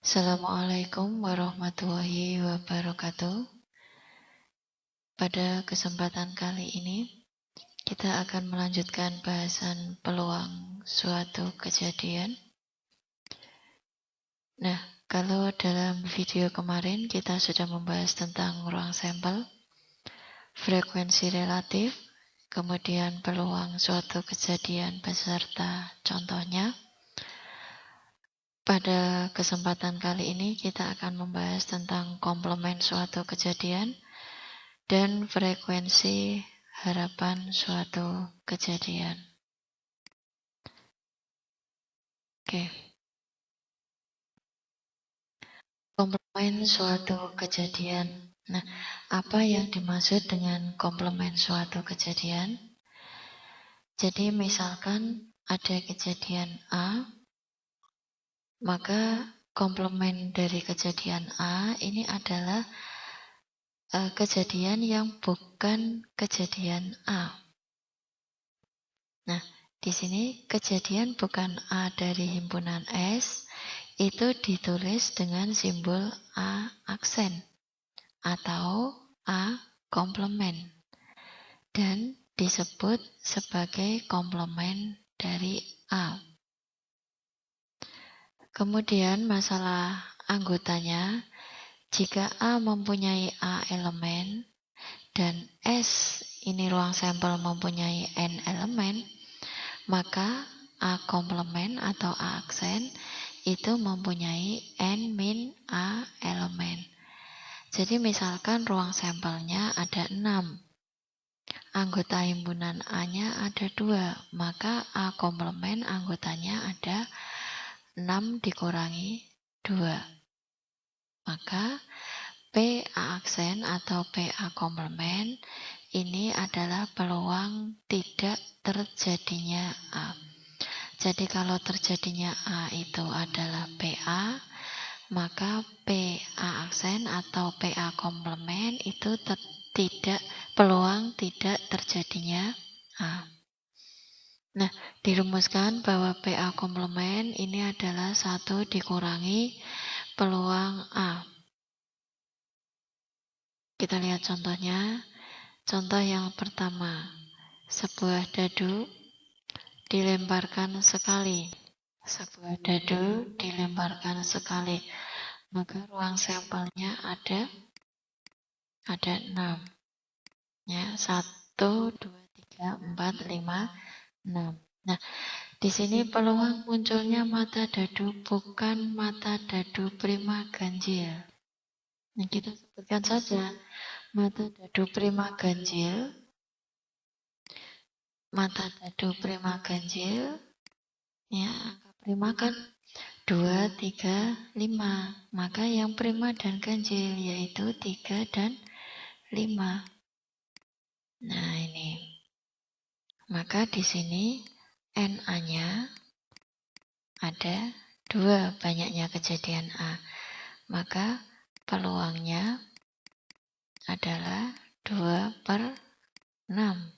Assalamualaikum warahmatullahi wabarakatuh. Pada kesempatan kali ini, kita akan melanjutkan bahasan peluang suatu kejadian. Nah, kalau dalam video kemarin kita sudah membahas tentang ruang sampel, frekuensi relatif, kemudian peluang suatu kejadian beserta contohnya. Pada kesempatan kali ini kita akan membahas tentang komplement suatu kejadian dan frekuensi harapan suatu kejadian. Oke. Komplement suatu kejadian. Nah, apa yang dimaksud dengan komplement suatu kejadian? Jadi misalkan ada kejadian A, maka komplement dari kejadian A ini adalah kejadian yang bukan kejadian A. Nah, di sini kejadian bukan A dari himpunan S itu ditulis dengan simbol A aksen atau A komplement dan disebut sebagai komplement dari A. Kemudian masalah anggotanya, jika A mempunyai A elemen dan S ini ruang sampel mempunyai N elemen, maka A komplement atau A aksen itu mempunyai N - A elemen. Jadi misalkan ruang sampelnya ada 6, anggota himpunan A-nya ada 2, maka A komplement anggotanya ada 6 dikurangi 2. Maka PA aksen atau PA komplement ini adalah peluang tidak terjadinya A. Jadi kalau terjadinya A itu adalah PA, maka PA aksen atau PA komplement itu peluang tidak terjadinya A. Nah, dirumuskan bahwa PA komplement ini adalah 1 dikurangi peluang A. Kita lihat contohnya. Contoh yang pertama, sebuah dadu dilemparkan sekali. Sebuah dadu dilemparkan sekali. Maka ruang sampelnya ada 6. Ya, 1, 2, 3, 4, 5, 6. Nah, di sini peluang munculnya mata dadu bukan mata dadu prima ganjil. Nah, kita sebutkan saja mata dadu prima ganjil. Mata dadu prima ganjil, ya, angka prima kan 2, 3, 5. Maka yang prima dan ganjil yaitu 3 dan 5. Nah, ini. Maka di sini NA-nya ada 2, banyaknya kejadian A. Maka peluangnya adalah 2/6.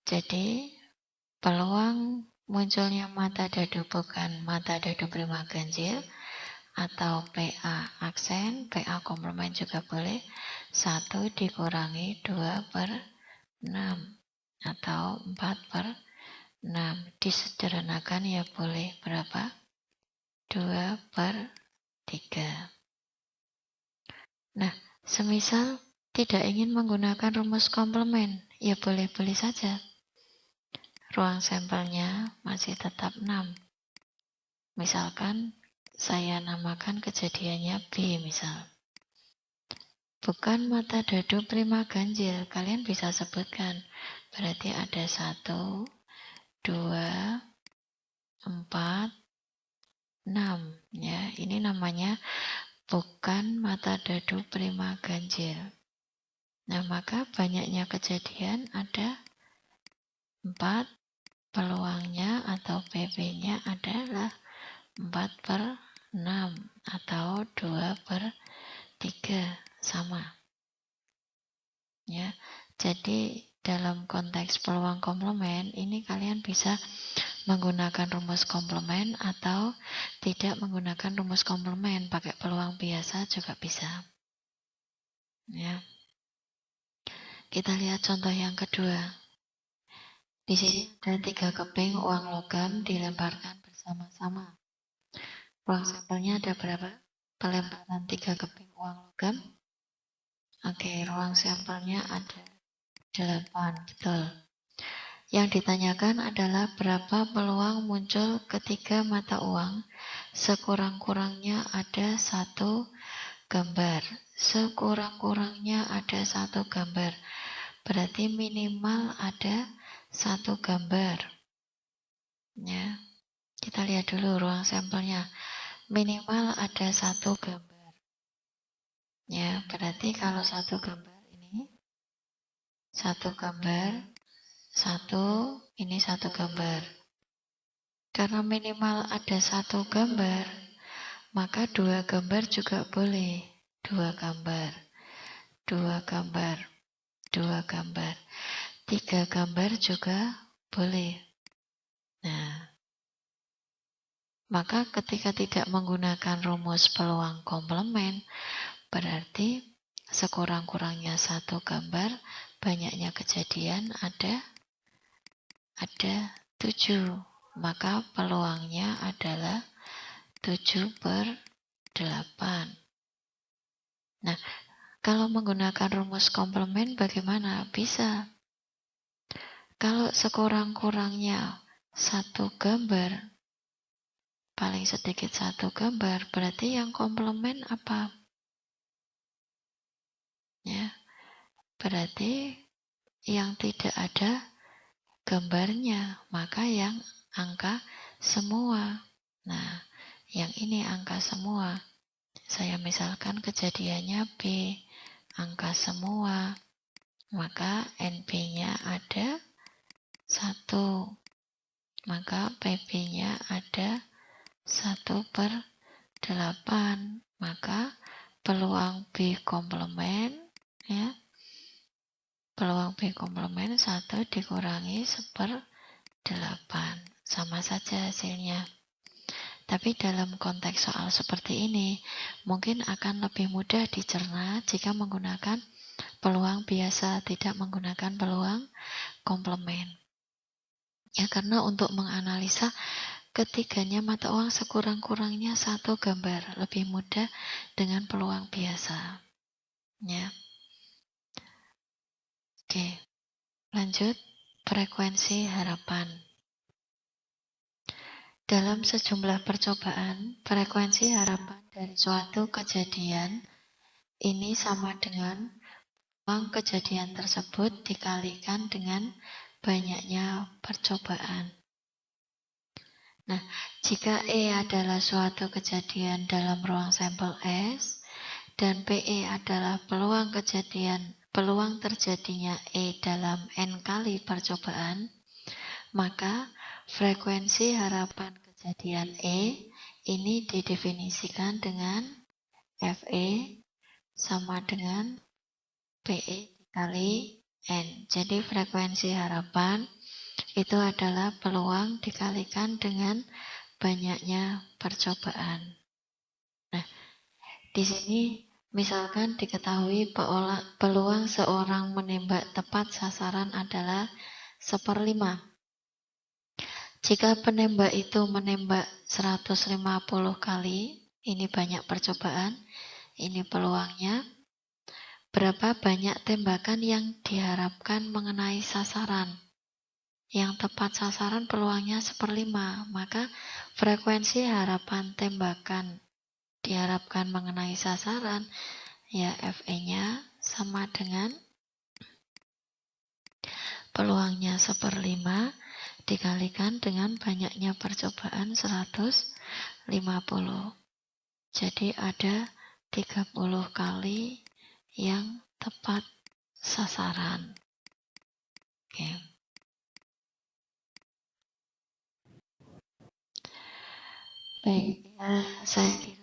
Jadi peluang munculnya mata dadu bukan mata dadu prima ganjil atau PA aksen, PA komplement juga boleh, 1 dikurangi 2/6 atau 4/6. Disederhanakan ya boleh berapa? 2/3. Nah, semisal tidak ingin menggunakan rumus komplement, ya boleh-boleh saja. Ruang sampelnya masih tetap 6. Misalkan saya namakan kejadiannya B misal. Bukan mata dadu prima ganjil, kalian bisa sebutkan. Berarti ada 1, 2, 4, 6. Ya, ini namanya bukan mata dadu prima ganjil. Nah, maka banyaknya kejadian ada 4, peluangnya atau PP-nya adalah 4/6 atau 2/3 sama. Ya, jadi dalam konteks peluang komplement ini kalian bisa menggunakan rumus komplement atau tidak menggunakan rumus komplement, pakai peluang biasa juga bisa. Ya. Kita lihat contoh yang kedua. Di sini ada 3 keping uang logam dilemparkan bersama-sama. Ruang sampelnya ada berapa? Pelemparan 3 keping uang logam. Oke, ruang sampelnya ada 8, betul. Yang ditanyakan adalah berapa peluang muncul ketiga mata uang. Sekurang-kurangnya ada 1 gambar. Sekurang-kurangnya ada 1 gambar. Berarti minimal ada 1 gambar. Ya, kita lihat dulu ruang sampelnya. Minimal ada 1 gambar. Ya, berarti kalau 1 gambar ini 1 gambar. 1, ini 1 gambar. Karena minimal ada 1 gambar, maka 2 gambar juga boleh. 2 gambar, 2 gambar, 2 gambar. 3 gambar juga boleh. Nah, maka ketika tidak menggunakan rumus peluang komplement, berarti sekurang-kurangnya 1 gambar, banyaknya kejadian ada 7, maka peluangnya adalah 7/8. Nah, kalau menggunakan rumus komplement bagaimana? Bisa. Kalau sekurang-kurangnya 1 gambar, paling sedikit 1 gambar, berarti yang komplement apa? Ya, berarti yang tidak ada gambarnya, maka yang angka semua. Nah, yang ini angka semua. Saya misalkan kejadiannya B, angka semua. Maka NB-nya ada 1. Maka PB-nya ada 1/8. Maka peluang B komplement, ya, peluang B komplement 1 dikurangi 1/8. Sama saja hasilnya. Tapi dalam konteks soal seperti ini, mungkin akan lebih mudah dicerna jika menggunakan peluang biasa, tidak menggunakan peluang komplement. Ya, karena untuk menganalisa ketiganya mata uang sekurang-kurangnya 1 gambar, lebih mudah dengan peluang biasa. Ya. Oke, lanjut. Frekuensi harapan. Dalam sejumlah percobaan, frekuensi harapan dari suatu kejadian ini sama dengan peluang kejadian tersebut dikalikan dengan banyaknya percobaan. Nah, jika E adalah suatu kejadian dalam ruang sampel S dan PE adalah peluang terjadinya E dalam N kali percobaan, maka frekuensi harapan kejadian E ini didefinisikan dengan FE sama dengan PE dikali N. Jadi frekuensi harapan itu adalah peluang dikalikan dengan banyaknya percobaan. Nah, di sini misalkan diketahui peluang seorang menembak tepat sasaran adalah 1/5. Jika penembak itu menembak 150 kali, ini banyak percobaan, ini peluangnya. Berapa banyak tembakan yang diharapkan mengenai sasaran? Yang tepat sasaran peluangnya 1/5, maka frekuensi harapan tembakan diharapkan mengenai sasaran, ya FE-nya sama dengan peluangnya 1/5 dikalikan dengan banyaknya percobaan 150. Jadi ada 30 kali yang tepat sasaran. Oke. Baik, ya, saya kira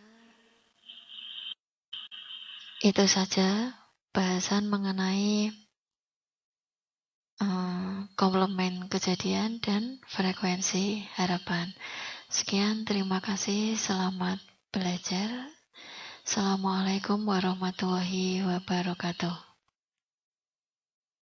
itu saja bahasan mengenai komplement kejadian dan frekuensi harapan. Sekian, terima kasih, selamat belajar. Assalamualaikum warahmatullahi wabarakatuh.